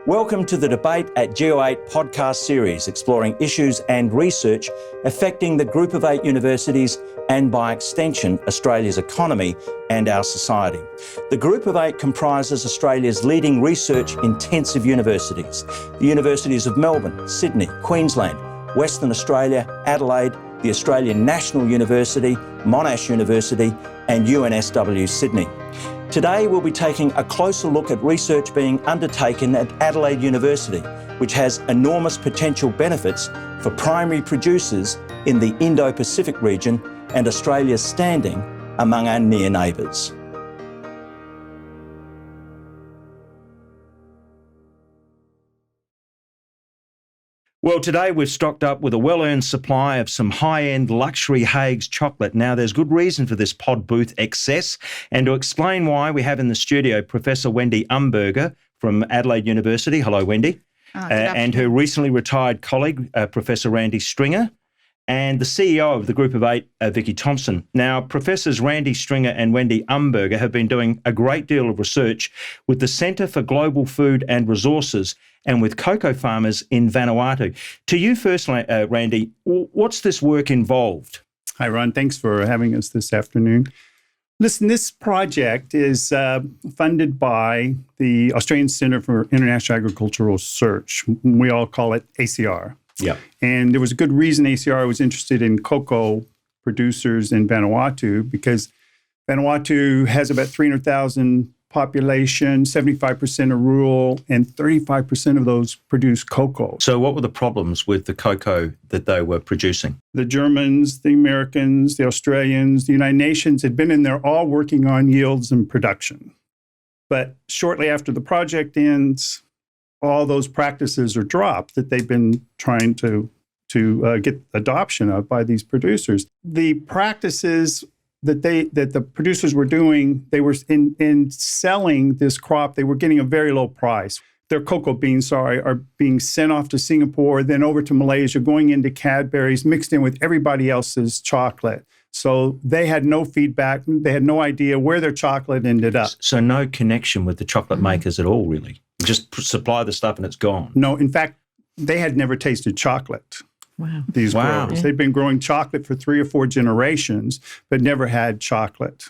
Welcome to the Debate at Go8 podcast series exploring issues and research affecting the Group of 8 universities and, by extension, Australia's economy and our society. The Group of 8 comprises Australia's leading research-intensive universities, the universities of Melbourne, Sydney, Queensland, Western Australia, Adelaide, the Australian National University, Monash University and UNSW Sydney. Today we'll be taking a closer look at research being undertaken at Adelaide University, which has enormous potential benefits for primary producers in the Indo-Pacific region and Australia's standing among our near neighbours. Well, today we've stocked up with a well-earned supply of some high-end luxury Hague's chocolate. Now, there's good reason for this pod booth excess, and to explain why, we have in the studio Professor Wendy Umberger from Adelaide University. Hello, Wendy. And her recently retired colleague, Professor Randy Stringer, and the CEO of the Group of 8, Vicky Thompson. Now, Professors Randy Stringer and Wendy Umberger have been doing a great deal of research with the Centre for Global Food and Resources and with cocoa farmers in Vanuatu. To you first, Randy, what's this work involved? Hi, Ron. Thanks for having us this afternoon. Listen, this project is funded by the Australian Centre for International Agricultural Research. We all call it ACR. Yeah. And there was a good reason ACR was interested in cocoa producers in Vanuatu, because Vanuatu has about 300,000 population, 75% are rural, and 35% of those produce cocoa. So what were the problems with the cocoa that they were producing? The Germans, the Americans, the Australians, the United Nations had been in there all working on yields and production. But shortly after the project ends, all those practices are dropped that they've been trying to get adoption of by these producers. The practices that the producers were doing, they were in selling this crop, they were getting a very low price. Their cocoa beans, are being sent off to Singapore, then over to Malaysia, going into Cadbury's, mixed in with everybody else's chocolate. So they had no feedback. They had no idea where their chocolate ended up. So no connection with the chocolate makers at all, really? Just supply the stuff and it's gone? No, in fact, they had never tasted chocolate. Wow. These growers. Yeah. They'd been growing chocolate for 3 or 4 generations, but never had chocolate.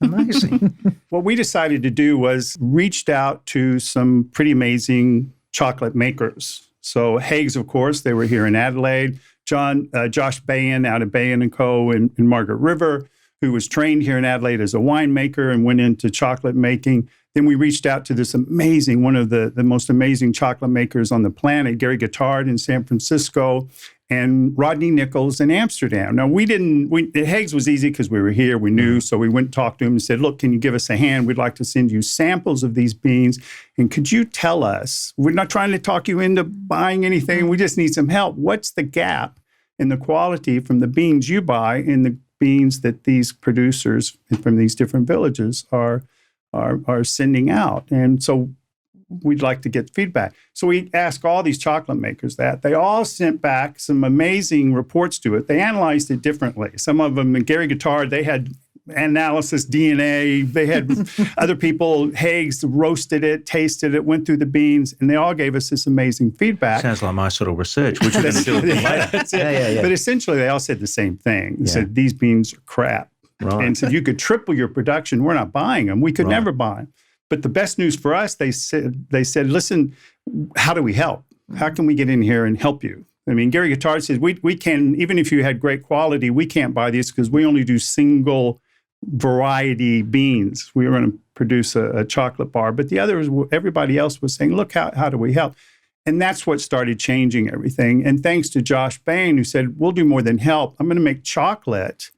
Amazing. What we decided to do was reached out to some pretty amazing chocolate makers. So Hague's, of course, they were here in Adelaide. Josh Bain out of Bain & Co. in Margaret River, who was trained here in Adelaide as a winemaker and went into chocolate making. Then we reached out to this amazing, one of the most amazing chocolate makers on the planet, Gary Guittard in San Francisco, and Rodney Nichols in Amsterdam. Now, Hague's was easy because we were here, we knew, so we went and talked to him and said, look, can you give us a hand? We'd like to send you samples of these beans. And could you tell us, we're not trying to talk you into buying anything, we just need some help. What's the gap in the quality from the beans you buy and the beans that these producers from these different villages are sending out? And so we'd like to get feedback. So we asked all these chocolate makers that. They all sent back some amazing reports to it. They analyzed it differently. Some of them, Gary Guittard, they had analysis DNA. They had other people, Hague's, roasted it, tasted it, went through the beans, and they all gave us this amazing feedback. Sounds like my sort of research, which we're going to do later. Yeah. But essentially, they all said the same thing. They said, these beans are crap. Right. And said, you could triple your production. We're not buying them. We could never buy them. But the best news for us, they said, listen, how do we help? How can we get in here and help you? I mean, Gary Guittard says, we can, even if you had great quality, we can't buy these because we only do single variety beans. We were going to produce a chocolate bar. But the others, everybody else was saying, look, how do we help? And that's what started changing everything. And thanks to Josh Bain, who said, we'll do more than help. I'm going to make chocolate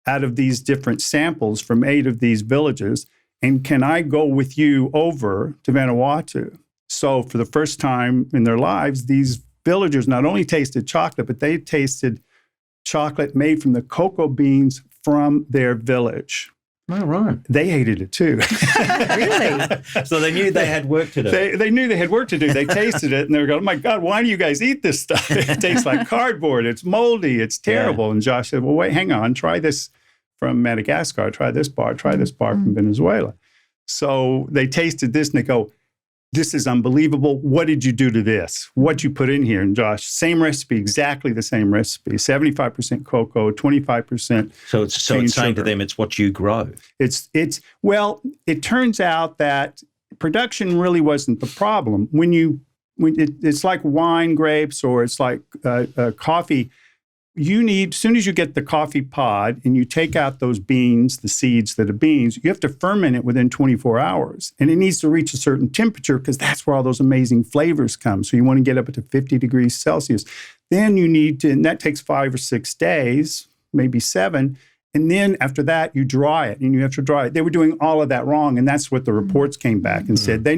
out of these different samples from 8 of these villages. And can I go with you over to Vanuatu? So for the first time in their lives, these villagers not only tasted chocolate, but they tasted chocolate made from the cocoa beans from their village. Oh, right. They hated it too. Really? So they knew they had work to do. They knew they had work to do. They tasted it and they were going, oh my God, why do you guys eat this stuff? It tastes like cardboard. It's moldy. It's terrible. Yeah. And Josh said, well, wait, hang on. Try this from Madagascar. Try this bar from Venezuela. So they tasted this and they go, this is unbelievable. What did you do to this? What you put in here? And Josh, same recipe, exactly the same recipe, 75% cocoa, 25% So it's saying to them, it's what you grow. Well, it turns out that production really wasn't the problem. It's like wine grapes or it's like coffee. As soon as you get the coffee pod and you take out those beans, the seeds that are beans, you have to ferment it within 24 hours. And it needs to reach a certain temperature because that's where all those amazing flavors come. So you want to get up to 50 degrees Celsius. Then you need to, and that takes 5 or 6 days, maybe 7. And then after that, you dry it, and you have to dry it. They were doing all of that wrong, and that's what the reports came back and said. They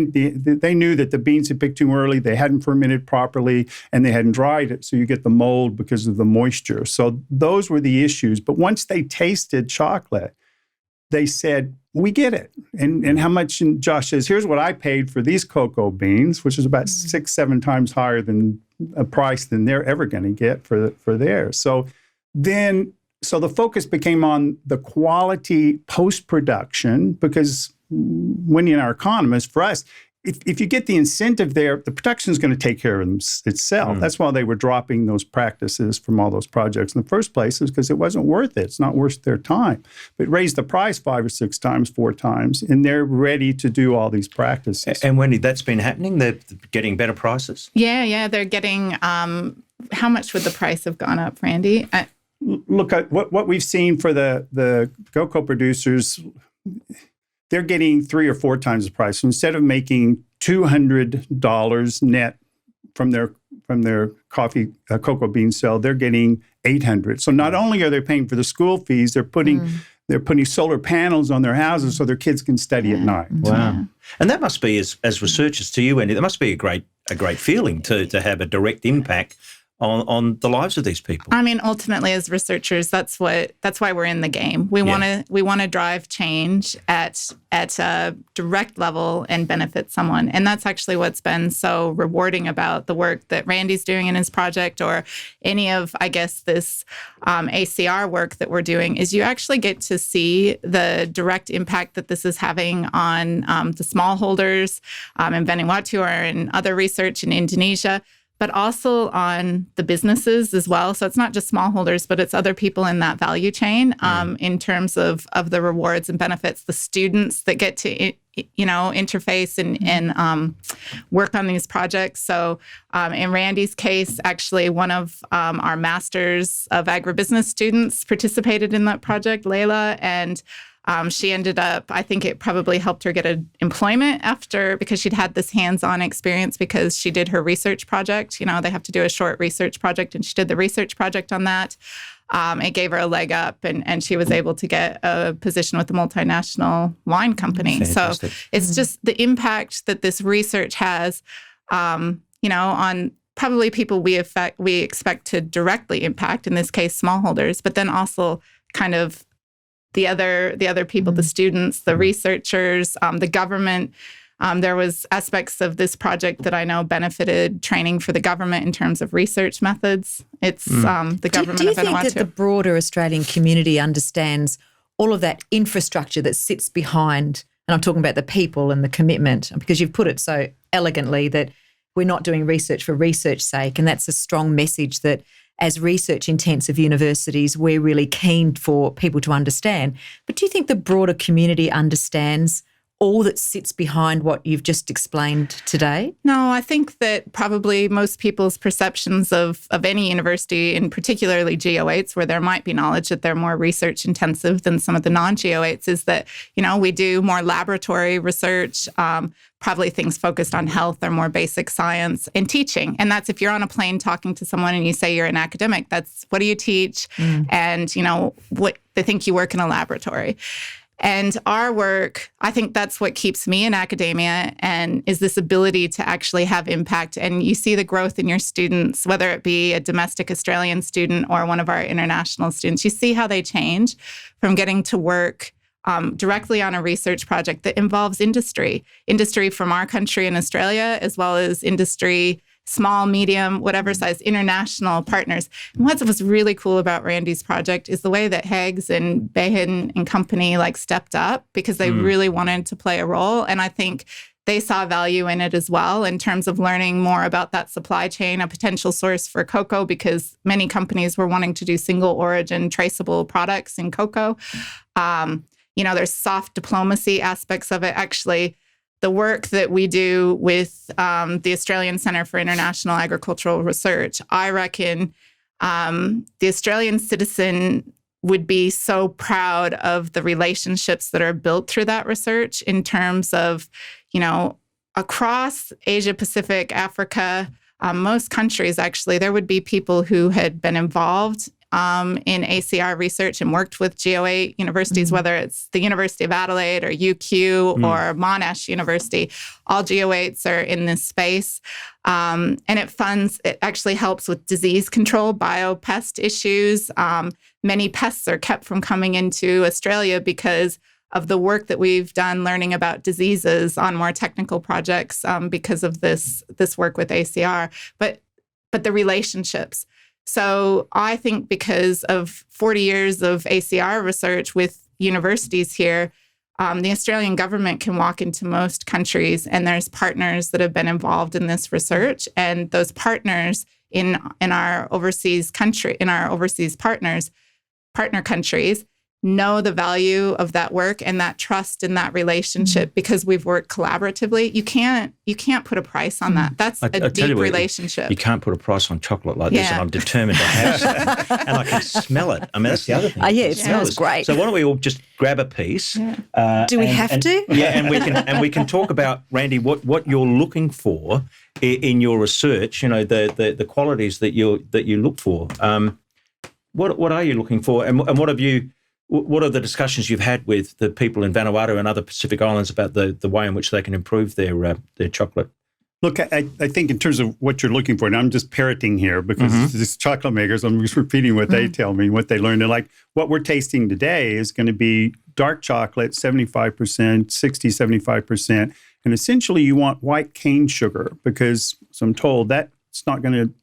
knew that the beans had picked too early, they hadn't fermented properly, and they hadn't dried it, so you get the mold because of the moisture. So those were the issues. But once they tasted chocolate, they said, we get it. And how much, and Josh says, here's what I paid for these cocoa beans, which is about 6-7 times higher than a price than they're ever going to get for theirs. So the focus became on the quality post-production because Wendy and I are economists. For us, if you get the incentive there, the production is going to take care of itself. That's why they were dropping those practices from all those projects in the first place, is because it wasn't worth it. It's not worth their time. But raised the price 5 or 6 times, 4 times, and they're ready to do all these practices. And Wendy, that's been happening? They're getting better prices? Yeah. They're getting, how much would the price have gone up, Randy? Look at what we've seen for the cocoa producers. They're getting 3 or 4 times the price. So instead of making $200 net from their coffee cocoa bean sale, they're getting $800. So not only are they paying for the school fees, they're putting solar panels on their houses so their kids can study at night. Wow. Yeah. And that must be, as researchers to you, Wendy, that must be a great feeling to have a direct impact on the lives of these people. I mean, ultimately, as researchers, that's why we're in the game. We want to drive change at a direct level and benefit someone, and that's actually what's been so rewarding about the work that Randy's doing in his project, or any of, I guess, this ACR work that we're doing. Is you actually get to see the direct impact that this is having on the smallholders in Vanuatu or in other research in Indonesia, but also on the businesses as well. So it's not just smallholders, but it's other people in that value chain in terms of the rewards and benefits, the students that get to interface and work on these projects. So in Randy's case, actually one of our Masters of Agribusiness students participated in that project, Layla, and she ended up, I think it probably helped her get employment because she'd had this hands-on experience because she did her research project. They have to do a short research project, and she did the research project on that. It gave her a leg up, and she was able to get a position with a multinational wine company. Fantastic. So it's just the impact that this research has, on probably people we expect to directly impact, in this case, smallholders, but then also kind of the other people, the students, the researchers, the government. There was aspects of this project that I know benefited training for the government in terms of research methods. It's the government of Vanuatu. Do you think that the broader Australian community understands all of that infrastructure that sits behind, and I'm talking about the people and the commitment, because you've put it so elegantly that we're not doing research for research's sake, and that's a strong message that as research-intensive universities, we're really keen for people to understand. But do you think the broader community understands all that sits behind what you've just explained today? No, I think that probably most people's perceptions of any university, and particularly Go8s, where there might be knowledge that they're more research intensive than some of the non-Go8s, is that, we do more laboratory research, probably things focused on health or more basic science and teaching. And that's if you're on a plane talking to someone and you say you're an academic, that's what do you teach? And, what they think you work in a laboratory. And our work, I think that's what keeps me in academia, and is this ability to actually have impact. And you see the growth in your students, whether it be a domestic Australian student or one of our international students. You see how they change from getting to work directly on a research project that involves industry from our country in Australia, as well as industry, small, medium, whatever size, international partners. And what was really cool about Randy's project is the way that Heggs and Behan and company stepped up, because they really wanted to play a role. And I think they saw value in it as well in terms of learning more about that supply chain, a potential source for cocoa, because many companies were wanting to do single origin traceable products in cocoa. There's soft diplomacy aspects of it. Actually, the work that we do with the Australian Centre for International Agricultural Research, I reckon the Australian citizen would be so proud of the relationships that are built through that research in terms of, across Asia, Pacific, Africa, most countries, actually, there would be people who had been involved in ACR research and worked with Go8 universities, whether it's the University of Adelaide or UQ or Monash University. All Go8s are in this space. And it actually helps with disease control, biopest issues. Many pests are kept from coming into Australia because of the work that we've done learning about diseases on more technical projects because of this work with ACR. But the relationships. So I think because of 40 years of ACR research with universities here, the Australian government can walk into most countries and there's partners that have been involved in this research. And those partners in our overseas partner countries know the value of that work and that trust in that relationship because we've worked collaboratively. You can't put a price on that. That's a deep relationship. You can't put a price on chocolate like this, and I'm determined to have some. And I can smell it. I mean, that's the other thing. It smells great. So why don't we all just grab a piece? Do we have to? Yeah, and we can talk about, Randy, what you're looking for in your research. The qualities that you look for. What are you looking for, and what have you? What are the discussions you've had with the people in Vanuatu and other Pacific Islands about the way in which they can improve their chocolate? Look, I think in terms of what you're looking for, and I'm just parroting here because these chocolate makers, I'm just repeating what they tell me, what they learned. They're like, what we're tasting today is going to be dark chocolate, 75%, 60, 75%. And essentially you want white cane sugar because, so I'm told, that's not going to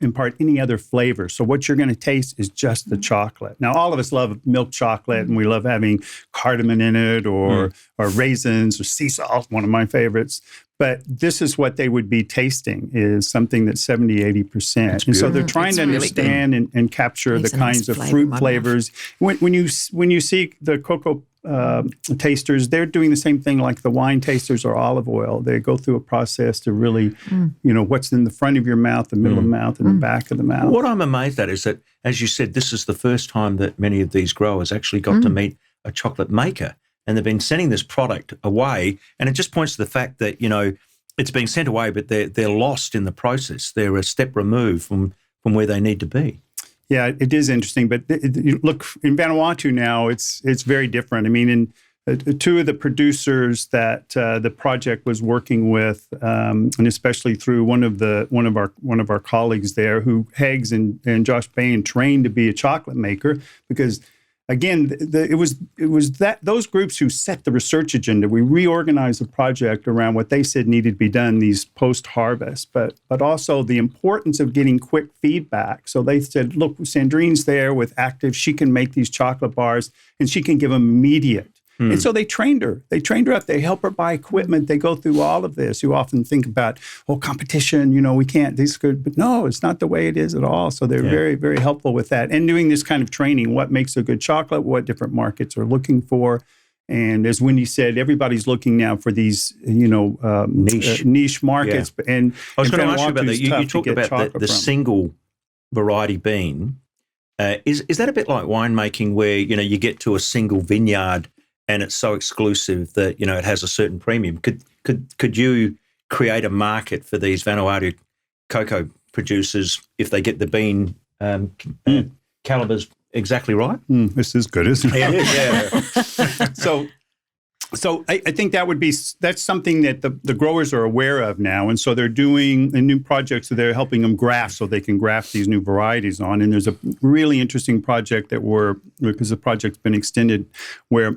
impart any other flavor. So what you're going to taste is just the chocolate. Now, all of us love milk chocolate and we love having cardamom in it or raisins or sea salt, one of my favorites. But this is what they would be tasting, is something that's 70, 80%. And so they're trying to understand and capture the kinds of fruit flavors. When you see the cocoa tasters, they're doing the same thing like the wine tasters or olive oil. They go through a process to really, what's in the front of your mouth, the middle of the mouth, and the back of the mouth. What I'm amazed at is that, as you said, this is the first time that many of these growers actually got to meet a chocolate maker. And they've been sending this product away, and it just points to the fact that, it's being sent away, but they're lost in the process. They're a step removed from where they need to be. Yeah, it is interesting. But look, in Vanuatu now, it's very different. I mean, two of the producers that the project was working with, and especially through one of our colleagues there, who Heggs and Josh Bain trained to be a chocolate maker, because again, it was those groups who set the research agenda. We reorganized the project around what they said needed to be done, these post-harvest, but also the importance of getting quick feedback. So they said, look, Sandrine's there with Active. She can make these chocolate bars, and she can give them immediate. And so they trained her. Up. They help her buy equipment. They go through all of this. You often think about, competition, we can't, this good. But no, it's not the way it is at all. So they're very, very helpful with that. And doing this kind of training, what makes a good chocolate, what different markets are looking for. And as Wendy said, everybody's looking now for these, niche markets. Yeah. And I was going to ask you about that. You talked about the single variety bean. Is that a bit like winemaking where, you get to a single vineyard and it's so exclusive that, it has a certain premium? Could you create a market for these Vanuatu cocoa producers if they get the bean calibers exactly right? This is good, isn't it? It is, yeah. So I think that's something that the growers are aware of now. And so they're doing a new project, so they're helping them graft so they can graft these new varieties on. And there's a really interesting project because the project's been extended, where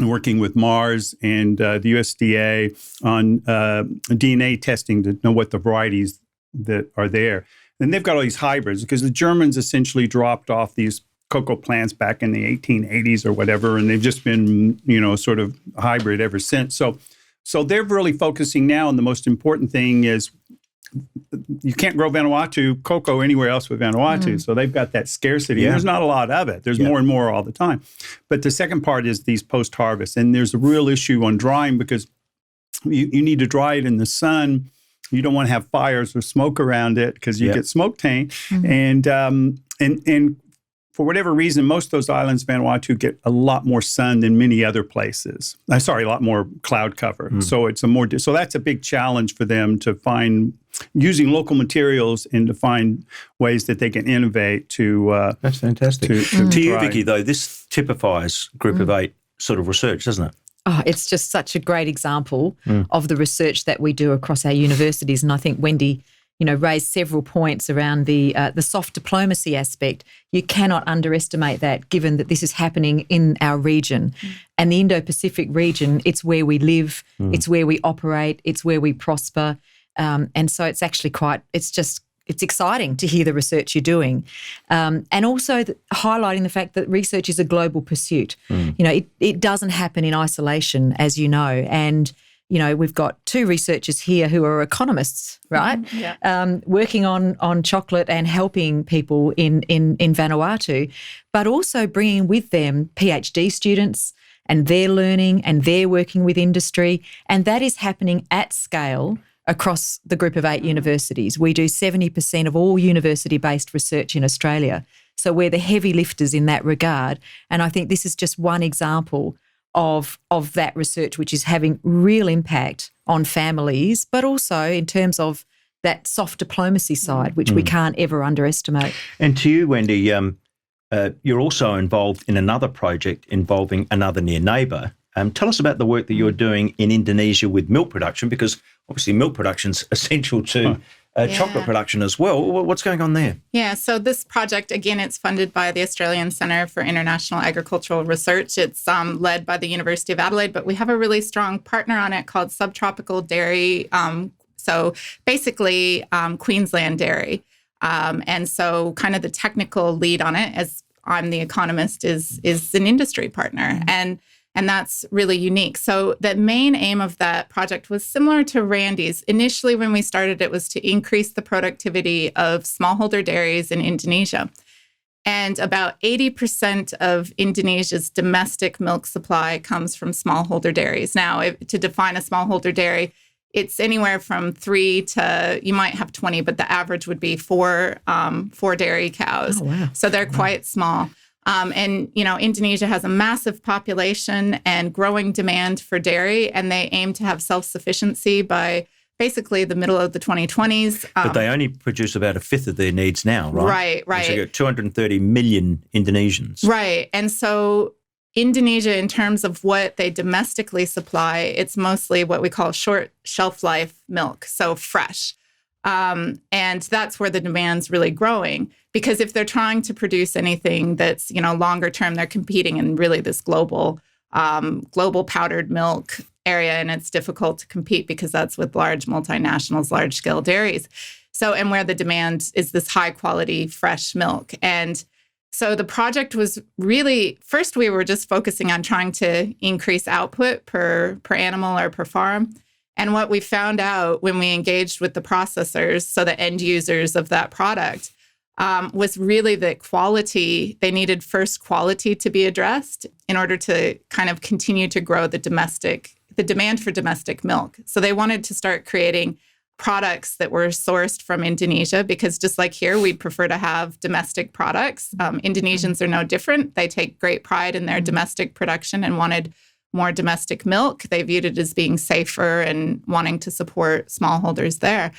working with Mars and the USDA on DNA testing to know what the varieties that are there. And they've got all these hybrids because the Germans essentially dropped off these cocoa plants back in the 1880s or whatever, and they've just been, sort of hybrid ever since. So So they're really focusing now on the most important thing is you can't grow Vanuatu cocoa anywhere else but Vanuatu. So they've got that scarcity. Yeah. There's not a lot of it. There's more and more all the time. But the second part is these post-harvest. And there's a real issue on drying because you need to dry it in the sun. You don't want to have fires or smoke around it because you get smoke taint. And for whatever reason, most of those islands, Vanuatu, get a lot more sun than many other places. A lot more cloud cover. So it's so that's a big challenge for them to find using local materials and to find ways that they can innovate to. That's fantastic. To you, dry. Vicky, though, this typifies Group of 8 sort of research, doesn't it? Oh, it's just such a great example of the research that we do across our universities. And I think Wendy, raised several points around the soft diplomacy aspect. You cannot underestimate that, given that this is happening in our region. And the Indo-Pacific region, it's where we live, it's where we operate, it's where we prosper. And so it's actually it's exciting to hear the research you're doing. And also highlighting the fact that research is a global pursuit. It doesn't happen in isolation, as you know. And we've got 2 researchers here who are economists, right? Working on chocolate and helping people in Vanuatu, but also bringing with them PhD students and their learning and their working with industry. And that is happening at scale across the Group of 8 universities. We do 70% of all university-based research in Australia. So we're the heavy lifters in that regard. And I think this is just one example of that research, which is having real impact on families, but also in terms of that soft diplomacy side, which we can't ever underestimate. And to you, Wendy, you're also involved in another project involving another near neighbour. Tell us about the work that you're doing in Indonesia with milk production, because obviously milk production is essential to chocolate production as well. What's going on there? Yeah, so this project, again, it's funded by the Australian Centre for International Agricultural Research. It's led by the University of Adelaide, but we have a really strong partner on it called Subtropical Dairy. So basically Queensland Dairy. And so kind of the technical lead on it, as I'm the economist, is an industry partner. And that's really unique. So the main aim of that project was similar to Randy's. Initially, when we started, it was to increase the productivity of smallholder dairies in Indonesia. And about 80% of Indonesia's domestic milk supply comes from smallholder dairies. Now, to define a smallholder dairy, it's anywhere from 3 to, you might have 20, but the average would be 4 dairy cows. Oh, wow. So they're quite small. And, Indonesia has a massive population and growing demand for dairy, and they aim to have self-sufficiency by basically the middle of the 2020s. But they only produce about a fifth of their needs now, right? Right. So you've got 230 million Indonesians. Right. And so Indonesia, in terms of what they domestically supply, it's mostly what we call short shelf life milk, so fresh. And that's where the demand's really growing. Because if they're trying to produce anything that's, longer term, they're competing in really this global powdered milk area, and it's difficult to compete because that's with large multinationals, large-scale dairies. So, and where the demand is this high-quality, fresh milk. And so the project was really, first we were just focusing on trying to increase output per animal or per farm. And what we found out when we engaged with the processors, so the end users of that product, was really that quality, they needed first quality to be addressed in order to kind of continue to grow the demand for domestic milk. So they wanted to start creating products that were sourced from Indonesia, because just like here, we'd prefer to have domestic products. Indonesians are no different. They take great pride in their domestic production and wanted more domestic milk. They viewed it as being safer and wanting to support smallholders there.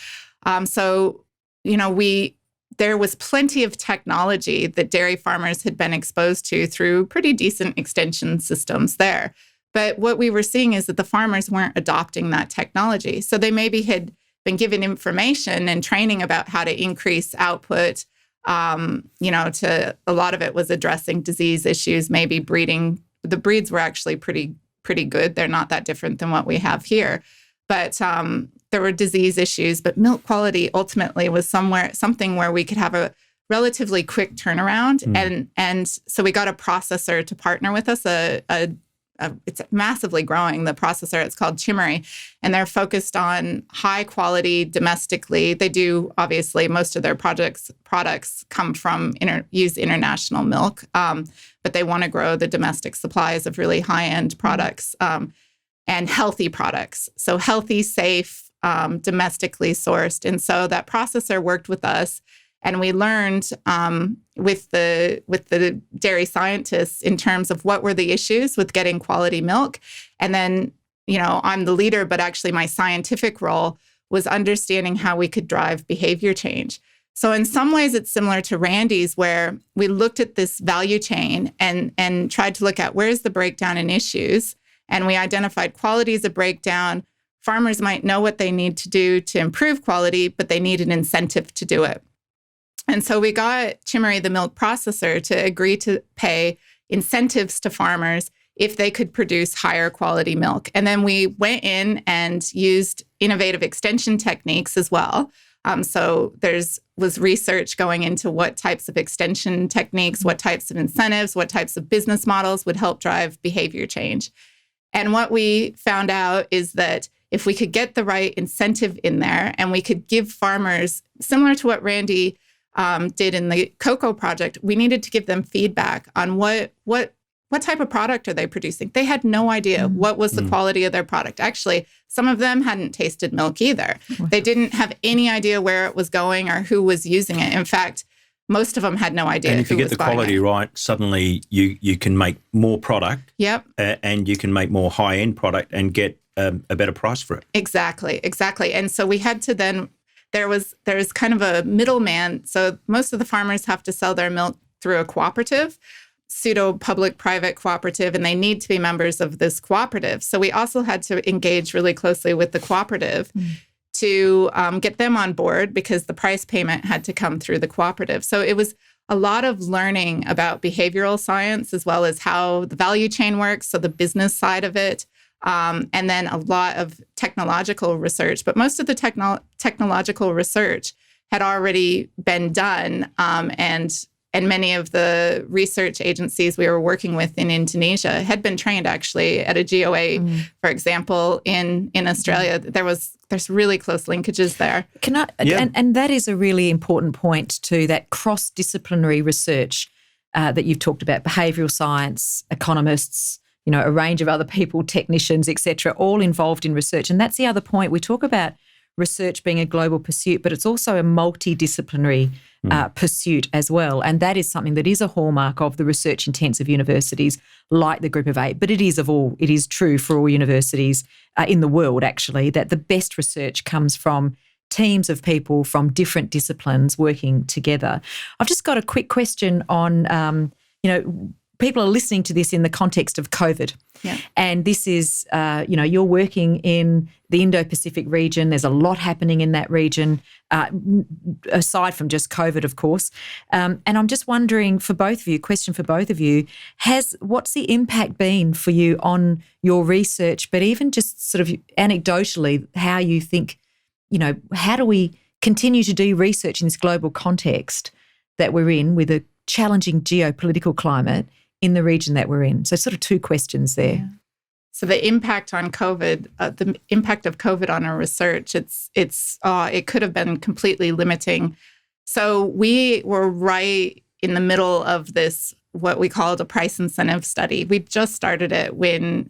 There was plenty of technology that dairy farmers had been exposed to through pretty decent extension systems there. But what we were seeing is that the farmers weren't adopting that technology. So they maybe had been given information and training about how to increase output. To a lot of it was addressing disease issues, maybe breeding. The breeds were actually pretty good. They're not that different than what we have here. But there were disease issues, but milk quality ultimately was something where we could have a relatively quick turnaround. And so we got a processor to partner with us, a it's massively growing, the processor. It's called Chimmery, and they're focused on high quality domestically. They do, obviously, most of their products come from use international milk, but they want to grow the domestic supplies of really high-end products and healthy products. So healthy, safe, domestically sourced. And so that processor worked with us. And we learned with the dairy scientists in terms of what were the issues with getting quality milk. And then, I'm the leader, but actually my scientific role was understanding how we could drive behavior change. So in some ways, it's similar to Randy's, where we looked at this value chain and tried to look at where's the breakdown in issues. And we identified quality as a breakdown. Farmers might know what they need to do to improve quality, but they need an incentive to do it. And so we got Chimmery, the milk processor, to agree to pay incentives to farmers if they could produce higher quality milk. And then we went in and used innovative extension techniques as well. So was research going into what types of extension techniques, what types of incentives, what types of business models would help drive behavior change. And what we found out is that if we could get the right incentive in there and we could give farmers, similar to what Randy did in the cocoa project, we needed to give them feedback on what type of product are they producing. They had no idea what was the quality of their product. Actually, some of them hadn't tasted milk either. They didn't have any idea where it was going or who was using it. In fact, most of them had no idea. And if you get the quality right, suddenly you can make more product. Yep. And you can make more high-end product and get a better price for it. Exactly. And so we had to then. There's kind of a middleman. So most of the farmers have to sell their milk through a cooperative, pseudo-public-private cooperative, and they need to be members of this cooperative. So we also had to engage really closely with the cooperative to get them on board because the price payment had to come through the cooperative. So it was a lot of learning about behavioral science as well as how the value chain works, so the business side of it. And then a lot of technological research, but most of the technological research had already been done, and many of the research agencies we were working with in Indonesia had been trained actually at a Go8, for example, in Australia. There's really close linkages there. And that is a really important point too, that cross-disciplinary research that you've talked about, behavioural science, economists, a range of other people, technicians, et cetera, all involved in research. And that's the other point. We talk about research being a global pursuit, but it's also a multidisciplinary pursuit as well. And that is something that is a hallmark of the research-intensive universities like the Group of 8. But it is true for all universities in the world, actually, that the best research comes from teams of people from different disciplines working together. I've just got a quick question on, people are listening to this in the context of COVID. Yeah. And this is, you're working in the Indo-Pacific region. There's a lot happening in that region, aside from just COVID, of course. And I'm just wondering for both of you, question for both of you, what's the impact been for you on your research, but even just sort of anecdotally, how you think, how do we continue to do research in this global context that we're in with a challenging geopolitical climate in the region that we're in? So sort of two questions there. Yeah. So the impact on COVID, the impact of COVID on our research, it could have been completely limiting. So we were right in the middle of this, what we called a price incentive study. We just started it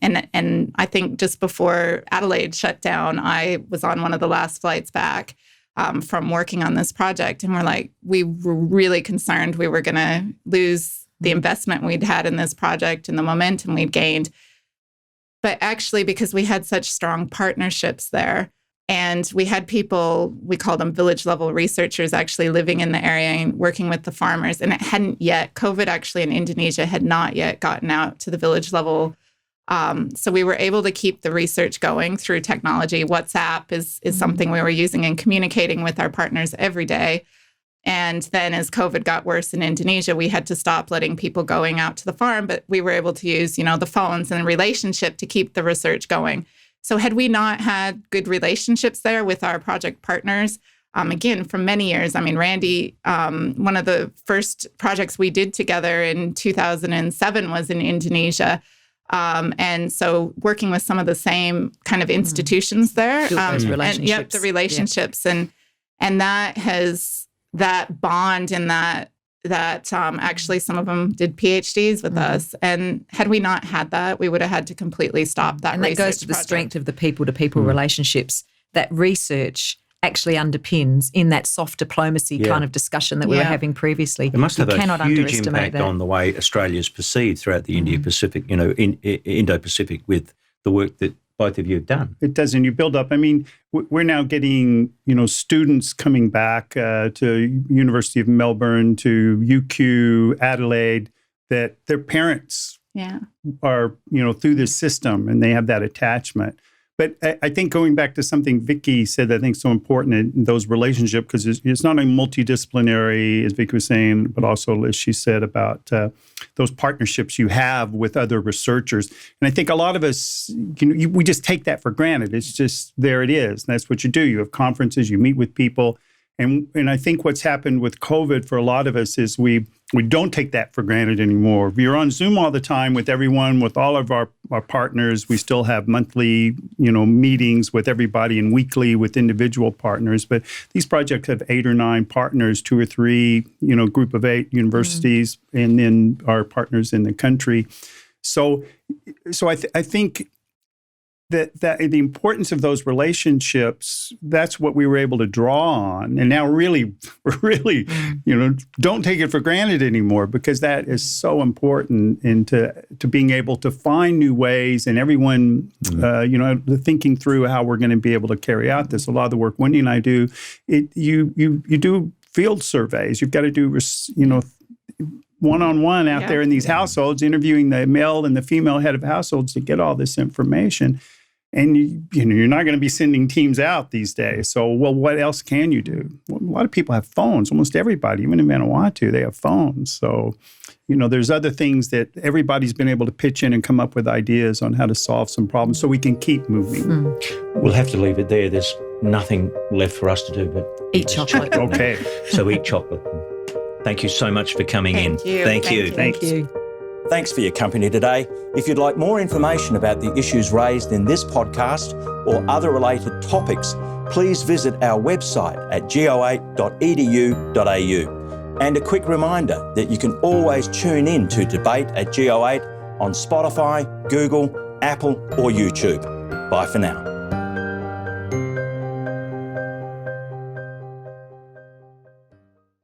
and I think just before Adelaide shut down, I was on one of the last flights back from working on this project. And we were really concerned we were going to lose the investment we'd had in this project and the momentum we'd gained. But actually, because we had such strong partnerships there, and we had people, we call them village-level researchers, actually living in the area and working with the farmers, and it hadn't yet, COVID actually in Indonesia had not yet gotten out to the village level. So we were able to keep the research going through technology. WhatsApp is something we were using and communicating with our partners every day. And then as COVID got worse in Indonesia, we had to stop letting people going out to the farm, but we were able to use, the phones and the relationship to keep the research going. So had we not had good relationships there with our project partners, again, for many years, Randy, one of the first projects we did together in 2007 was in Indonesia. And so working with some of the same kind of institutions there. Those relationships. The relationships. And that bond and that actually some of them did PhDs with us. And had we not had that, we would have had to completely stop that research. And that goes to the project. strength of the people-to-people relationships. That research actually underpins in that soft diplomacy kind of discussion that we were having previously. It must have cannot a huge underestimate impact that. on the way Australia's perceived throughout the Indo-Pacific, Indo-Pacific with the work that both of you have done. It does, and you build up. I mean, we're now getting, students coming back to University of Melbourne, to UQ, Adelaide, that their parents are, through this system, and they have that attachment. But I think going back to something Vicky said, I think is so important in those relationships, because it's not only multidisciplinary, as Vicky was saying, but also, as she said, about those partnerships you have with other researchers. And I think a lot of us, we just take that for granted. It's just, there it is. And that's what you do. You have conferences, you meet with people. And I think what's happened with COVID for a lot of us is we don't take that for granted anymore. We're on Zoom all the time with everyone, with all of our partners. We still have monthly, meetings with everybody and weekly with individual partners. But these projects have 8 or 9 partners, 2 or 3, group of 8 universities, and then our partners in the country. So I think that the importance of those relationships, that's what we were able to draw on. And now really, don't take it for granted anymore, because that is so important into being able to find new ways, and everyone, thinking through how we're going to be able to carry out this. A lot of the work Wendy and I do, you do field surveys. You've got to do, one-on-one out there in these households, interviewing the male and the female head of households to get all this information. And you're not going to be sending teams out these days. So, what else can you do? Well, a lot of people have phones. Almost everybody, even in Vanuatu, they have phones. So, there's other things that everybody's been able to pitch in and come up with ideas on how to solve some problems so we can keep moving. We'll have to leave it there. There's nothing left for us to do but Eat chocolate. Okay. So eat chocolate. Thank you so much for coming in. Thank you. Thank you. Thanks for your company today. If you'd like more information about the issues raised in this podcast or other related topics, please visit our website at go8.edu.au. And a quick reminder that you can always tune in to Debate at Go8 on Spotify, Google, Apple or YouTube. Bye for now.